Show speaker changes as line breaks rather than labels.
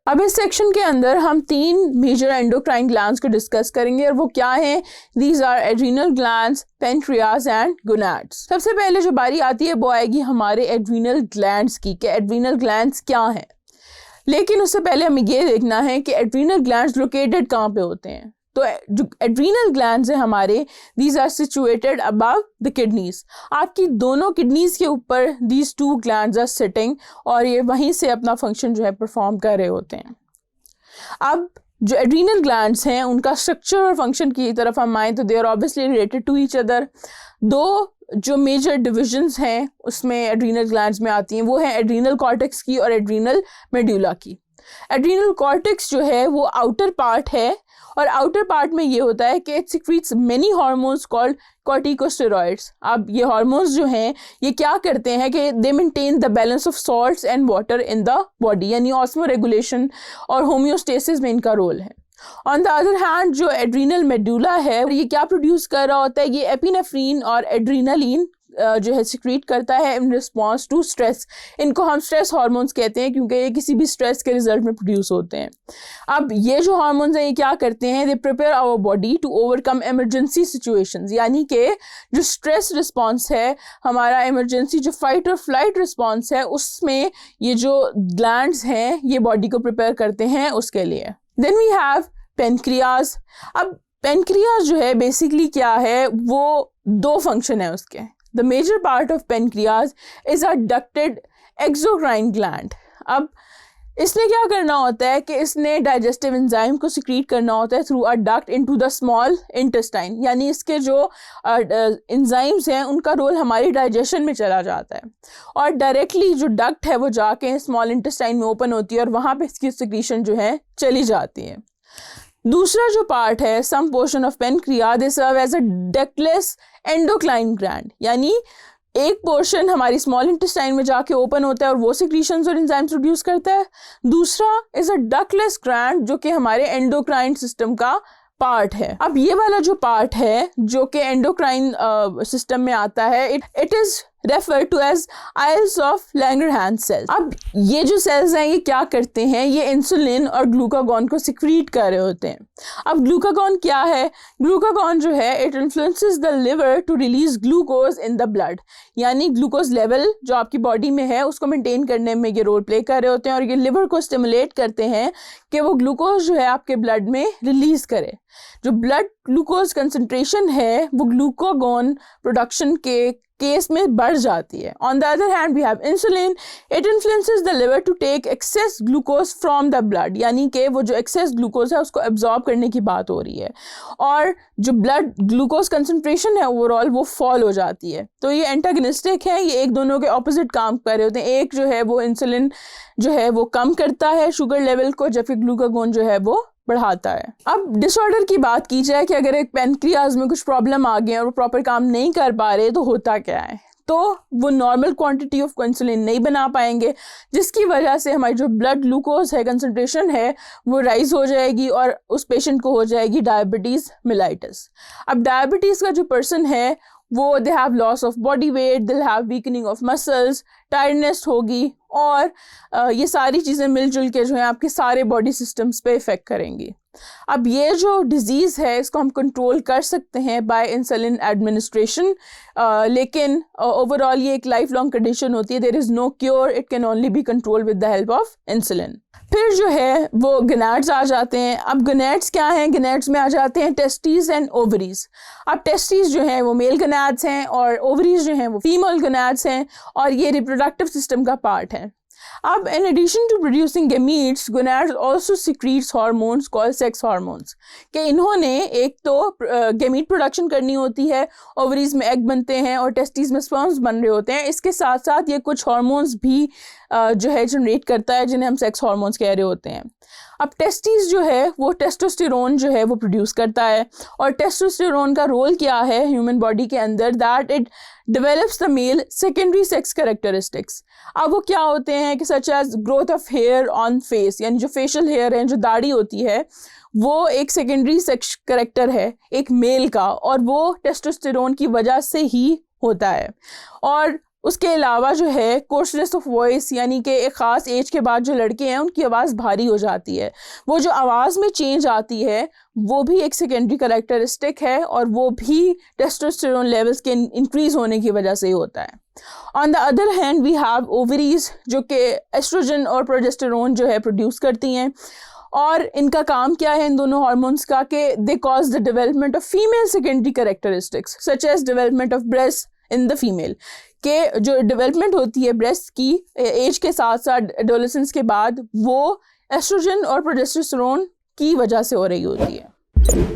अब इस सेक्शन के अंदर हम 3 मेजर एंडोक्राइन ग्लैंड्स को डिस्कस करेंगे और वो क्या हैं? These are adrenal glands, pancreas and gonads. सबसे पहले जो बारी आती है वो आएगी हमारे एड्रीनल ग्लैंड्स की, कि एड्रीनल ग्लैंड्स क्या हैं। लेकिन उससे पहले हमें ये देखना है कि एड्रीनल ग्लैंड्स लोकेटेड कहाँ पे होते हैं। तो जो एड्रीनल ग्लैंड्स हैं हमारे, these are situated above the kidneys. आपकी दोनों किडनीज के ऊपर दीज 2 ग्लैंड्स आर सिटिंग और ये वहीं से अपना फंक्शन जो है परफॉर्म कर रहे होते हैं। अब जो एड्रीनल ग्लैंड्स हैं उनका स्ट्रक्चर और फंक्शन की तरफ हम आए तो they are obviously related to each other. 2 जो मेजर डिविजन्स हैं उसमें एड्रीनल ग्लैंड्स में आती हैं, वो है एड्रीनल कॉर्टेक्स की और एड्रीनल मेडुला की। एड्रीनल कॉर्टेक्स जो है वो आउटर पार्ट है और आउटर पार्ट में ये होता है कि it secretes many hormones called corticosteroids. अब ये हार्मोन्स जो हैं ये क्या करते हैं कि दे maintain the balance of salts and water in the body, यानी ऑस्मो रेगुलेशन और होम्योस्टेसिस में इनका रोल है। ऑन द अदर हैंड जो एड्रीनल मेडुला है ये क्या प्रोड्यूस कर रहा होता है? ये एपिनेफ्रीन और एड्रीनलिन जो है सिक्रीट करता है इन रिस्पॉन्स टू स्ट्रेस। इनको हम स्ट्रेस हार्मोन्स कहते हैं क्योंकि ये किसी भी स्ट्रेस के रिजल्ट में प्रोड्यूस होते हैं। अब ये जो हार्मोन्स हैं ये क्या करते हैं? They prepare our body to overcome emergency situations, यानी कि जो स्ट्रेस रिस्पॉन्स है हमारा, इमरजेंसी जो फाइट और फ्लाइट रिस्पॉन्स है, उसमें ये जो ग्लैंड्स हैं ये बॉडी को प्रिपेयर करते हैं उसके लिए। Then we have pancreas. अब पेनक्रियाज जो है बेसिकली क्या है, वो 2 फंक्शन है उसके। The major part of pancreas is a ducted exocrine gland. अब इसने क्या करना होता है कि इसने डाइजेस्टिव एंजाइम को सिक्रीट करना होता है through a duct into the small intestine, यानी इसके जो एंजाइम्स हैं उनका रोल हमारी डाइजेशन में चला जाता है और डायरेक्टली जो डक्ट है वो जाके स्मॉल इंटेस्टाइन में ओपन होती है और वहाँ पे इसकी सिक्रीशन जो है चली जाती है। दूसरा जो पार्ट है, some portion of pancreas, they serve as a ductless endocrine gland, यानी एक पोर्शन हमारी स्मॉल इंटेस्टाइन में जाके ओपन होता है और वो सिक्रीशंस और एंजाइम्स प्रोड्यूस करता है। दूसरा इज अ डक्टलेस ग्लैंड जो कि हमारे एंडोक्राइन सिस्टम का पार्ट है। अब ये वाला जो पार्ट है जो कि एंडोक्राइन सिस्टम में आता है, it is refer to as isles of Langerhans cells. अब ये जो सेल्स हैं ये क्या करते हैं? ये इंसुलिन और ग्लूकागॉन को सिक्रीट कर रहे होते हैं। अब ग्लूकागॉन क्या है? ग्लूकागॉन जो है it influences the liver to release glucose in the blood, यानी ग्लूकोज लेवल जो आपकी बॉडी में है उसको मेंटेन करने में ये रोल प्ले कर रहे होते हैं और ये लिवर को स्टिमुलेट करते हैं कि वो ग्लूकोज जो है आपके ब्लड में रिलीज करे। जो ब्लड ग्लूकोज कंसंट्रेशन है वो ग्लूकागॉन प्रोडक्शन के केस में बढ़ जाती है। On the other hand we have insulin, it influences the liver to take excess glucose from the blood, यानी कि वो जो एक्सेस ग्लूकोज है उसको एब्जॉर्ब करने की बात हो रही है और जो ब्लड ग्लूकोज कंसंट्रेशन है ओवरऑल वो फॉल हो जाती है। तो ये एंटागनिस्टिक है, ये एक दोनों के ऑपोजिट काम कर रहे होते हैं। एक जो है वो इंसुलिन जो है वो कम करता है शुगर लेवल को, जबकि ग्लूकागॉन जो है वो बढ़ाता है। अब डिसऑर्डर की बात की जाए कि अगर एक पेनक्रियाज में कुछ प्रॉब्लम आ गई और वो प्रॉपर काम नहीं कर पा रहे तो होता क्या है? तो वो नॉर्मल क्वांटिटी ऑफ इंसुलिन नहीं बना पाएंगे, जिसकी वजह से हमारी जो ब्लड ग्लूकोज है कंसंट्रेशन है वो राइज हो जाएगी और उस पेशेंट को हो जाएगी डायबिटीज़ मेलाइटिस। अब डायबिटीज़ का जो पर्सन है वो they have loss of body weight, they have weakening of muscles, tiredness होगी और ये सारी चीज़ें मिलजुल के जो है आपके सारे बॉडी सिस्टम्स पे इफ़ेक्ट करेंगी। अब ये जो डिज़ीज़ है इसको हम कंट्रोल कर सकते हैं बाय इंसुलिन एडमिनिस्ट्रेशन, लेकिन ओवरऑल ये एक लाइफ लॉन्ग कंडीशन होती है। There is no cure, it can only be control with the help of insulin. फिर जो है वो गनैड्स आ जाते हैं। अब गनैड्स क्या हैं? गनैड्स में आ जाते हैं टेस्टीज एंड ओवरीज। अब टेस्टीज जो हैं वो मेल गनैड्स हैं और ओवरीज जो हैं वो फीमेल गनैड्स हैं और ये रिप्रोडक्टिव सिस्टम का पार्ट है। अब in addition to producing gametes, gonads also secretes hormones called sex hormones, कि इन्होंने एक तो gamete production करनी होती है, ओवरीज में एग बनते हैं और टेस्टिस में स्पर्म्स बन रहे होते हैं। इसके साथ साथ ये कुछ हार्मोन्स भी जो है जनरेट करता है जिन्हें हम सेक्स हार्मोन्स कह रहे होते हैं। अब टेस्टिस जो है वो टेस्टोस्टेरोन जो है वो प्रोड्यूस करता है और टेस्टोस्टेरोन का रोल क्या है ह्यूमन बॉडी के अंदर? That it develops the male secondary sex characteristics. अब वो क्या होते हैं कि such as growth of hair on face, यानी जो फेशियल हेयर है, जो दाढ़ी होती है, वो एक सेकेंडरी सेक्स कैरेक्टर है एक मेल का और वो टेस्टोस्टेरोन की वजह से ही होता है। और उसके अलावा जो है कोर्सनेस ऑफ वॉइस, यानी कि एक ख़ास एज के बाद जो लड़के हैं उनकी आवाज़ भारी हो जाती है। वो जो आवाज़ में चेंज आती है वो भी एक सेकेंडरी करैक्टरिस्टिक है और वो भी टेस्टोस्टेरोन लेवल्स के इंक्रीज़ होने की वजह से ही होता है। On the other hand we have ovaries जो कि एस्ट्रोजन और प्रोजेस्टेरोन जो है प्रोड्यूस करती हैं, और इनका काम क्या है इन दोनों हार्मोन्स का कि they cause the development of female secondary characteristics such as development of breast in the female, के जो डेवलपमेंट होती है ब्रेस्ट की एज के साथ साथ एडोलेसेंस के बाद वो एस्ट्रोजन और प्रोजेस्टेरोन की वजह से हो रही होती है।